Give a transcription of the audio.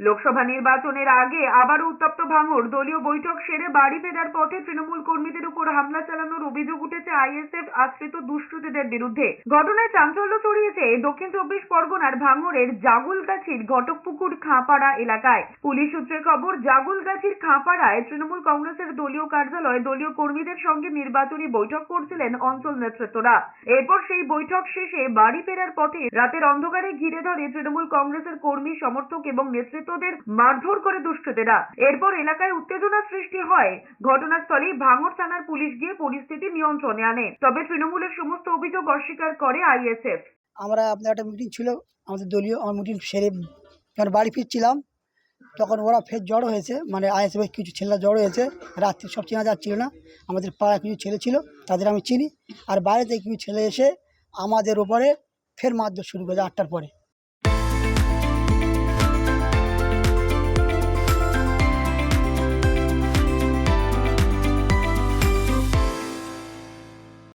লোকসভা নির্বাচনের আগে আবারও উত্তপ্ত ভাঙড়। দলীয় বৈঠক সেরে বাড়ি ফেরার পথে তৃণমূল কর্মীদের উপর হামলা চালানোর অভিযোগ উঠেছে আইএসএফ আশ্রিত দুষ্কৃতীদের বিরুদ্ধে। ঘটনায় চাঞ্চল্য ছড়িয়েছে দক্ষিণ 24 পরগনার ভাঙড়ের জাগুলগাছির ঘটকপুকুর খাঁপাড়া এলাকায়। পুলিশ সূত্রে খবর, জাগুলগাছির খাঁপাড়ায় তৃণমূল কংগ্রেসের দলীয় কার্যালয়ে দলীয় কর্মীদের সঙ্গে নির্বাচনী বৈঠক করছিলেন অঞ্চল নেতৃত্বরা। এরপর সেই বৈঠক শেষে বাড়ি ফেরার পথে রাতের অন্ধকারে ঘিরে ধরে তৃণমূল কংগ্রেসের কর্মী, সমর্থক এবং নেতৃত্বদের মারধর করে দুষ্কৃতীরা। এরপর এলাকায় উত্তেজনা সৃষ্টি হয়। ঘটনাস্থলে ভাঙড় থানার পুলিশ গিয়ে পরিস্থিতি নিয়ন্ত্রণে আনে। তবে তৃণমূলের সমস্ত অভিযোগ অস্বীকার করে আইএসএফ। আমরা আপনার একটা মিটিং ছিল আমাদের দলীয়, মিটিং সেরে যখন বাড়ি ফিরছিলাম তখন ওরা ফের জড়ো হয়েছে, মানে আইএসএফ কিছু ছেলেরা জড়ো হয়েছে। রাত্রি সব চেনা যাচ্ছিল না, আমাদের পাড়ায় কিছু ছেলে ছিল তাদের আমি চিনি, আর বাইরে থেকে কিছু ছেলে এসে আমাদের ওপরে ফের মারধর শুরু করেছে 8টার পরে।